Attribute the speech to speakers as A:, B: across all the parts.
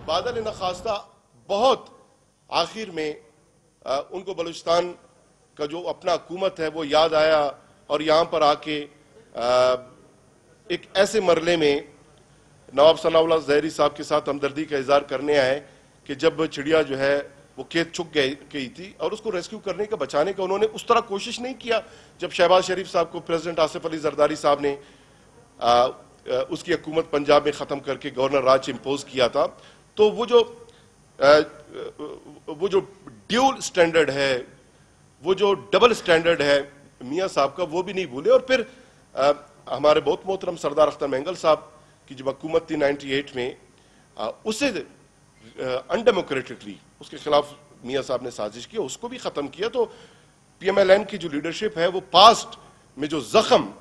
A: बादल नखास्ता बहुत आखिर में उनको बलूचिस्तान का जो अपना हुकूमत है वो याद आया और यहाँ पर आके एक ऐसे मरले में नवाब सनाउल्लाह ज़हरी साहब के साथ हमदर्दी का इजहार करने आए कि जब चिड़िया जो है वो खेत चुक गई थी और उसको रेस्क्यू करने का, बचाने का उन्होंने उस तरह कोशिश नहीं किया जब शहबाज शरीफ साहब को प्रेसिडेंट आसिफ अली जरदारी साहब ने उसकी हुकूमत पंजाब में ख़त्म करके गवर्नर राज इम्पोज किया था। तो वो जो ड्यूल स्टैंडर्ड है, वो जो डबल स्टैंडर्ड है मियाँ साहब का, वो भी नहीं भूले। और फिर हमारे बहुत मोहतरम सरदार अख्तर मेंगल साहब की जब हुकूमत थी 98 में, उसे अनडेमोक्रेटिकली उसके खिलाफ मियाँ साहब ने साजिश की, उसको भी ख़त्म किया। तो PMLN की जो लीडरशिप है वो पास्ट में जो जख्म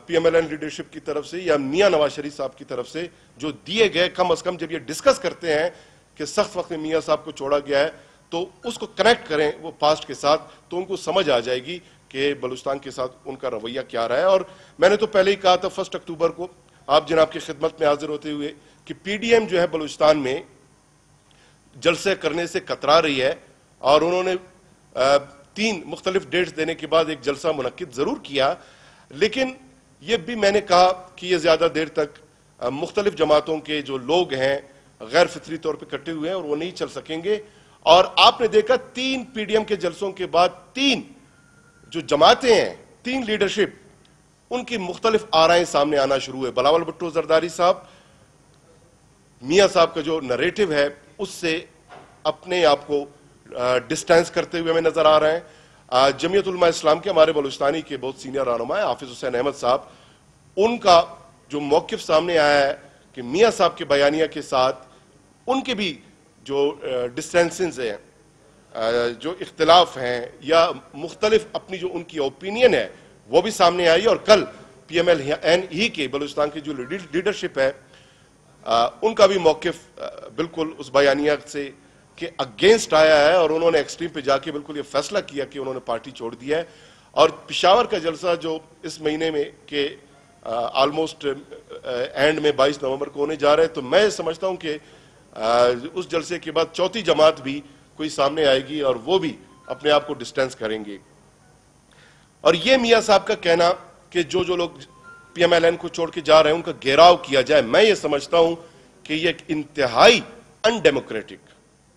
A: PMLN लीडरशिप की तरफ से या मियाँ नवाज शरीफ साहब की तरफ से जो दिए गए, कम अज कम जब ये डिस्कस करते हैं कि सख्त वक्त में मियाँ साहब को छोड़ा गया है तो उसको कनेक्ट करें वो पास्ट के साथ, तो उनको समझ आ जाएगी कि बलूचिस्तान के साथ उनका रवैया क्या रहा है। और मैंने तो पहले ही कहा था 1 अक्टूबर को आप जनाब की खिदमत में हाजिर होते हुए कि PDM जो है बलूचिस्तान में जलसे करने से कतरा रही है और उन्होंने 3 मुख्तलिफ डेट्स देने के बाद एक जलसा मुनक्किद जरूर किया, लेकिन ये भी मैंने कहा कि ये ज्यादा देर तक मुख्तलिफ जमातों के जो लोग हैं गैर फितरी तौर पर कटे हुए हैं और वो नहीं चल सकेंगे। और आपने देखा 3 PDM के जलसों के बाद 3 जो जमातें हैं, 3 लीडरशिप, उनकी मुख्तलिफ आराएं सामने आना शुरू हुए। बिलावल भुट्टो जरदारी साहब मियाँ साहब का जो नरेटिव है उससे अपने आप को डिस्टेंस करते हुए हमें नजर आ रहे हैं। जमीयत उलमा इस्लाम के हमारे बलूचिस्तानी के बहुत सीनियर रहनुमा है हाफिज हुसैन अहमद साहब, उनका जो मौकिफ सामने आया है कि मियाँ साहब के बयानिया के साथ उनके भी जो डिस्टेंसेस हैं, जो इख्तिलाफ हैं या मुख्तलिफ अपनी जो उनकी ओपिनियन है वो भी सामने आई। और कल PMLN ही के बलूचिस्तान की जो लीडरशिप है उनका भी मौकिफ बिल्कुल उस बयानिया से के अगेंस्ट आया है और उन्होंने एक्सट्रीम पे जाके बिल्कुल ये फैसला किया कि उन्होंने पार्टी छोड़ दिया है। और पिशावर का जलसा जो इस महीने में के ऑलमोस्ट एंड में 22 नवंबर को होने जा रहे हैं, तो मैं समझता हूं कि उस जलसे के बाद चौथी जमात भी कोई सामने आएगी और वो भी अपने आप को डिस्टेंस करेंगे। और ये मियाँ साहब का कहना कि जो लोग PMLN को छोड़ के जा रहे हैं उनका घेराव किया जाए, मैं ये समझता हूं कि ये एक इंतहाई अनडेमोक्रेटिक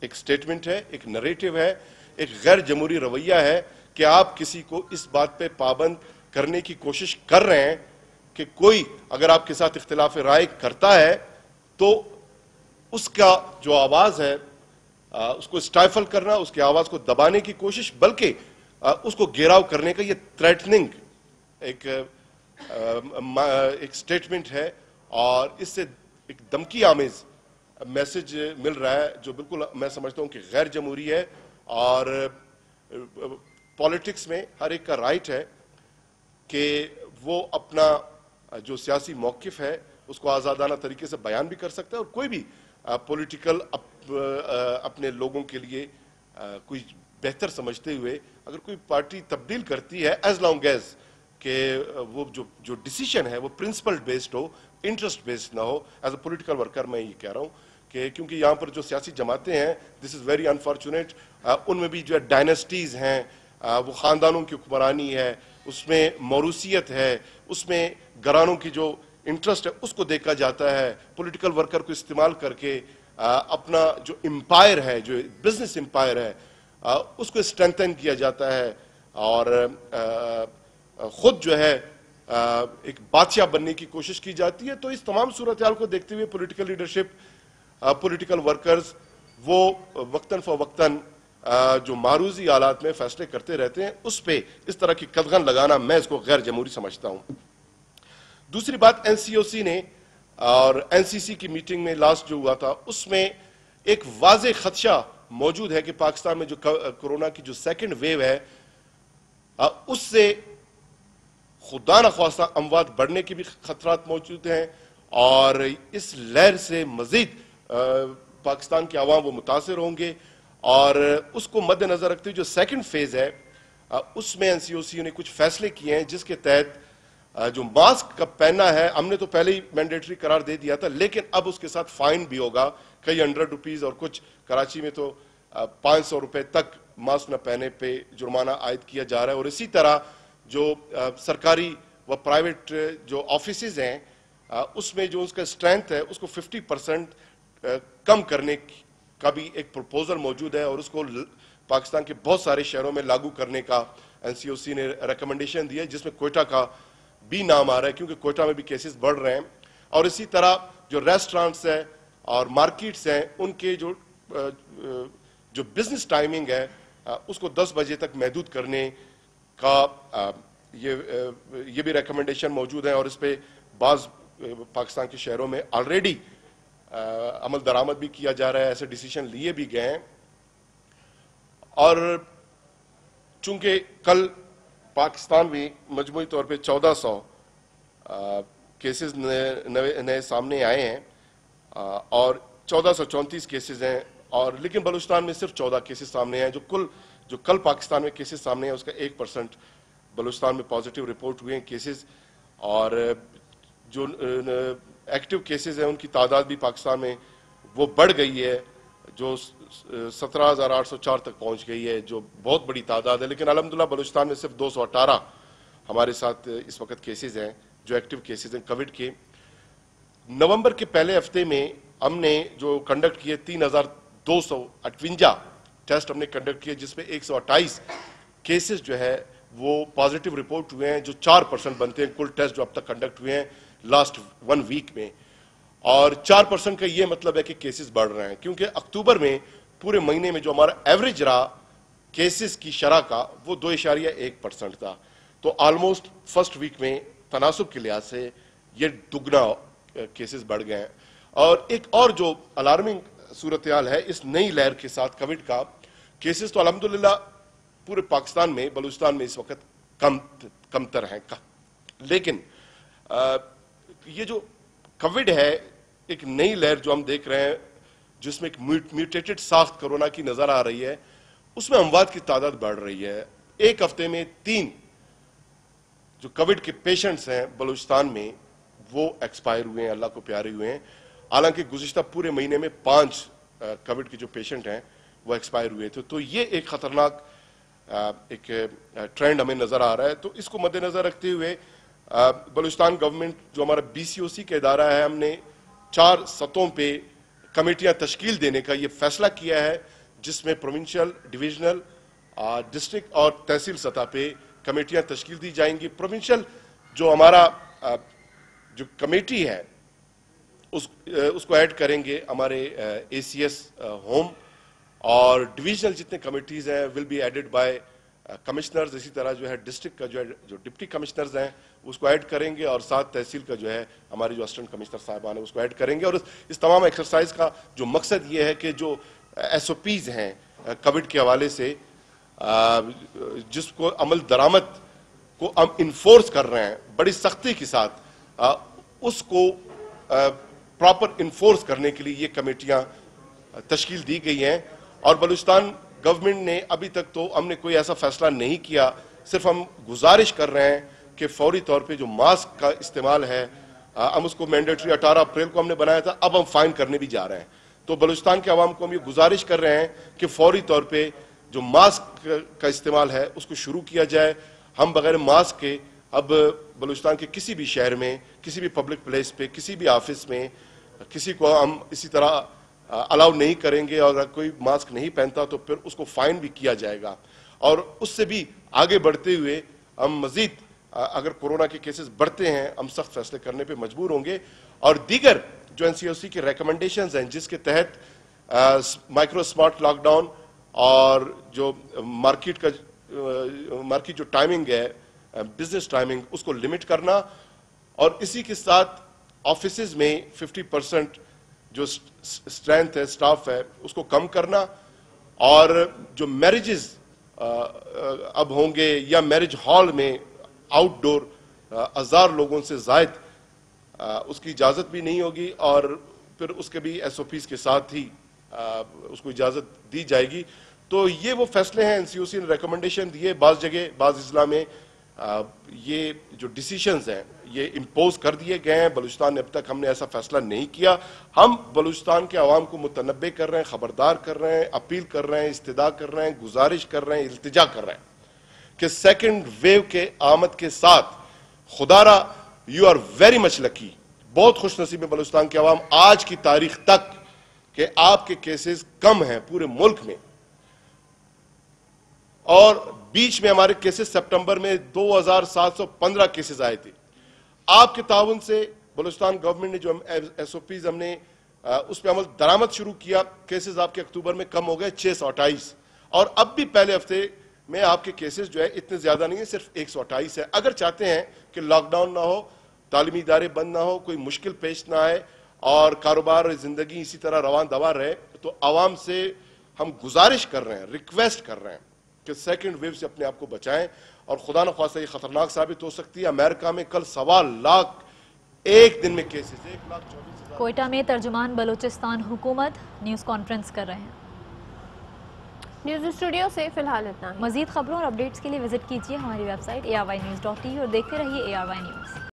A: एक स्टेटमेंट है, एक नरेटिव है, एक गैर जमहूरी रवैया है कि आप किसी को इस बात पे पाबंद करने की कोशिश कर रहे हैं कि कोई अगर आपके साथ इख्तिलाफ राय करता है तो उसका जो आवाज है उसको स्टाइफल करना, उसकी आवाज को दबाने की कोशिश, बल्कि उसको घेराव करने का ये थ्रेटनिंग एक स्टेटमेंट है और इससे एक धमकी आमेज मैसेज मिल रहा है जो बिल्कुल मैं समझता हूं कि गैर जमहूरी है। और पॉलिटिक्स में हर एक का राइट है कि वो अपना जो सियासी मौकिफ है उसको आज़ादाना तरीके से बयान भी कर सकता है और कोई भी पॉलिटिकल अपने लोगों के लिए कोई बेहतर समझते हुए अगर कोई पार्टी तब्दील करती है, एज लॉन्ग एज कि वो जो डिसीजन है वो प्रिंसिपल बेस्ड हो, इंटरेस्ट बेस्ड ना हो। एज अ पॉलिटिकल वर्कर मैं ये कह रहा हूँ कि क्योंकि यहाँ पर जो सियासी जमातें हैं, दिस इज़ वेरी अनफॉर्चुनेट, उनमें भी जो है डायनेस्टीज़ हैं, वो ख़ानदानों की हुक्मरानी है, उसमें मौरूसियत है, उसमें घरानों की जो इंटरेस्ट है उसको देखा जाता है। पॉलिटिकल वर्कर को इस्तेमाल करके अपना जो एम्पायर है, जो बिजनेस एम्पायर है, उसको स्ट्रेंथन किया जाता है और खुद जो है एक बादशाह बनने की कोशिश की जाती है। तो इस तमाम सूरत हाल को देखते हुए पॉलिटिकल लीडरशिप, पॉलिटिकल वर्कर्स वो वक्तन फ़वक्तन जो मारूजी हालात में फैसले करते रहते हैं, उस पे इस तरह की कदगन लगाना मैं इसको गैर जमहूरी समझता हूं। दूसरी बात, NCOC ने और NCC की मीटिंग में लास्ट जो हुआ था उसमें एक वाज़ेह खदशा मौजूद है कि पाकिस्तान में जो कोरोना की जो सेकंड वेव है उससे खुदा न ख्वास्ता अमवात बढ़ने के भी खतरात मौजूद हैं और इस लहर से मजीद पाकिस्तान के अवाम वो मुतासिर होंगे। और उसको मद्देनजर रखते हुए जो सेकंड फेज है उसमें NCOC ने कुछ फैसले किए हैं जिसके तहत जो मास्क का पहनना है हमने तो पहले ही मैंडेटरी करार दे दिया था, लेकिन अब उसके साथ फाइन भी होगा, कई 100 रुपीज और कुछ कराची में तो 500 रुपए तक मास्क न पहने पे जुर्माना आयद किया जा रहा है। और इसी तरह जो सरकारी व प्राइवेट जो ऑफिसेज हैं उसमें जो उसका स्ट्रेंथ है उसको 50% कम करने का भी एक प्रपोजल मौजूद है और उसको पाकिस्तान के बहुत सारे शहरों में लागू करने का एनसीओसी ने रिकमेंडेशन दी है, जिसमें कोयटा का भी नाम आ रहा है क्योंकि कोयटा में भी केसेस बढ़ रहे हैं। और इसी तरह जो रेस्टोरेंट्स हैं और मार्केट्स हैं उनके जो बिजनेस टाइमिंग है उसको 10 बजे तक महदूद करने का ये भी रिकमेंडेशन मौजूद है और इस पे बाज पाकिस्तान के शहरों में ऑलरेडी अमल दरामद भी किया जा रहा है, ऐसे डिसीजन लिए भी गए हैं। और चूंकि कल पाकिस्तान में मजमूई तौर पे 1400 केसेस नए सामने आए हैं और 1434 केसेस हैं, और लेकिन बलूचिस्तान में सिर्फ 14 केसेस सामने आए। जो कल पाकिस्तान में केसेस सामने हैं उसका 1% बलूचिस्तान में पॉजिटिव रिपोर्ट हुए हैं केसेस, और जो एक्टिव केसेस हैं उनकी तादाद भी पाकिस्तान में वो बढ़ गई है, जो 17,804 तक पहुंच गई है, जो बहुत बड़ी तादाद है। लेकिन अल्हम्दुलिल्लाह बलूचिस्तान में सिर्फ 218 हमारे साथ इस वक्त केसेस हैं जो एक्टिव केसेस हैं कोविड के। नवंबर के पहले हफ्ते में हमने जो कंडक्ट किए 3,258 टेस्ट हमने कंडक्ट किए, जिसमें 128 केसेस जो है वो पॉजिटिव रिपोर्ट हुए हैं, जो 4% बनते हैं कुल टेस्ट जो अब तक कंडक्ट हुए हैं लास्ट 1 वीक में। और 4% का ये मतलब है कि केसेस बढ़ रहे हैं, क्योंकि अक्टूबर में पूरे महीने में जो हमारा एवरेज रहा केसेस की शरह का वो 2.1% था। तो ऑलमोस्ट फर्स्ट वीक में तनासुब के लिहाज से ये दुगना केसेस बढ़ गए हैं। और एक और जो अलार्मिंग सूरत हाल है इस नई लहर के साथ कोविड का, केसेस तो अल्हम्दुलिल्लाह पूरे पाकिस्तान में बलूचिस्तान में इस वक्त कमतर हैं लेकिन ये जो कोविड है एक नई लहर जो हम देख रहे हैं जिसमें एक म्यूटेटेड साख्त कोरोना की नजर आ रही है, उसमें अमवात की तादाद बढ़ रही है। एक हफ्ते में 3 जो कोविड के पेशेंट्स हैं बलूचिस्तान में वो एक्सपायर हुए हैं, अल्लाह को प्यारे हुए हैं। हालांकि गुज़िश्ता पूरे महीने में 5 कोविड के जो पेशेंट हैं वो एक्सपायर हुए थे। तो ये एक खतरनाक एक ट्रेंड हमें नजर आ रहा है। तो इसको मद्देनजर रखते हुए बलूचिस्तान गवर्नमेंट जो हमारा BCOC का इदारा है, हमने 4 सतहों पे कमेटियां तश्कील देने का ये फैसला किया है, जिसमें प्रोविंशियल, डिविजनल, डिस्ट्रिक्ट और तहसील सतह पे कमेटियां तश्कील दी जाएंगी। प्रोविंशियल जो हमारा जो कमेटी है उसको ऐड करेंगे हमारे ACS होम, और डिविजनल जितने कमिटीज हैं will be added by commissioners. इसी तरह जो है डिस्ट्रिक्ट का जो डिप्टी कमिश्नर्स हैं उसको ऐड करेंगे, और साथ तहसील का जो है हमारे जो असिस्टेंट कमिश्नर साहिबान है उसको ऐड करेंगे। और इस तमाम एक्सरसाइज का जो मकसद ये है कि जो SOPs हैं कोविड के हवाले से जिसको अमल दरामद को हम इन्फोर्स कर रहे हैं बड़ी सख्ती के साथ, उसको प्रॉपर इन्फोर्स करने के लिए ये कमेटियां तश्कील दी गई हैं। और बलूचिस्तान गवर्नमेंट ने अभी तक तो हमने कोई ऐसा फैसला नहीं किया, सिर्फ हम गुजारिश कर रहे हैं कि फौरी तौर पे जो मास्क का इस्तेमाल है हम उसको मैंडेटरी 18 अप्रैल को हमने बनाया था, अब हम फाइन करने भी जा रहे हैं। तो बलूचिस्तान के अवाम को हम ये गुजारिश कर रहे हैं कि फौरी तौर पे जो मास्क का इस्तेमाल है उसको शुरू किया जाए। हम बगैर मास्क के अब बलूचिस्तान के किसी भी शहर में, किसी भी पब्लिक प्लेस पे, किसी भी ऑफिस में किसी को हम इसी तरह अलाउ नहीं करेंगे, और अगर कोई मास्क नहीं पहनता तो फिर उसको फाइन भी किया जाएगा। और उससे भी आगे बढ़ते हुए हम मजीद अगर कोरोना के केसेस बढ़ते हैं हम सख्त फैसले करने पे मजबूर होंगे। और दीगर जो NCOC के रिकमेंडेशंस हैं जिसके तहत माइक्रो स्मार्ट लॉकडाउन और जो मार्केट जो टाइमिंग है बिजनेस टाइमिंग उसको लिमिट करना, और इसी के साथ ऑफिसेज में 50% जो स्ट्रेंथ है स्टाफ है उसको कम करना, और जो मैरिजेस अब होंगे या मैरिज हॉल में आउटडोर 1000 लोगों से जायद उसकी इजाज़त भी नहीं होगी, और फिर उसके भी SOPs के साथ ही उसको इजाज़त दी जाएगी। तो ये वो फैसले हैं NCOC ने रिकमेंडेशन दिए। बाज़ जगह बाज़ इज़ला में یہ جو ڈیسیشنز ہیں یہ امپوز کر دیے گئے ہیں. بلوچستان نے اب تک ہم نے ایسا فیصلہ نہیں کیا. ہم بلوچستان کے عوام کو متنبع کر رہے ہیں, خبردار کر رہے ہیں, اپیل کر رہے ہیں, استدعا کر رہے ہیں, گزارش کر رہے ہیں, التجا کر رہے ہیں کہ سیکنڈ ویو کے آمد کے ساتھ خدا را یو آر ویری مچ لکی, بہت خوش نصیب ہے بلوچستان کے عوام آج کی تاریخ تک کہ آپ کے کیسز کم ہیں پورے ملک میں. اور بیچ میں ہمارے کیسز سپٹمبر میں 2715 کیسز آئے تھے. آپ کے تعاون سے بلوچستان گورنمنٹ نے جو ایس او پیز ہم نے اس پہ عمل درآمد شروع کیا, کیسز آپ کے اکتوبر میں کم ہو گئے 628, اور اب بھی پہلے ہفتے میں آپ کے کیسز جو ہے اتنے زیادہ نہیں ہیں, صرف 128 ہے. اگر چاہتے ہیں کہ لاک ڈاؤن نہ ہو, تعلیمی ادارے بند نہ ہو, کوئی مشکل پیش نہ آئے اور کاروبار اور زندگی اسی طرح رواں دوا رہے, تو عوام سے ہم گزارش کر رہے ہیں, ریکویسٹ کر رہے ہیں کہ سیکنڈ ویو سے اپنے آپ کو بچائیں. اور خدا نخواستہ یہ خطرناک ثابت ہو سکتی ہے. امریکہ میں کل 1.25 لاکھ ایک دن میں کیسز, 1,24,000.
B: کوئٹہ میں ترجمان بلوچستان حکومت نیوز کانفرنس کر رہے ہیں.
C: نیوز اسٹوڈیو سے فی الحال اتنا.
B: مزید خبروں اور اپڈیٹس کے لیے وزٹ کیجیے ہماری ویب سائٹ ARYnews.tv اور دیکھتے رہیے ARY نیوز.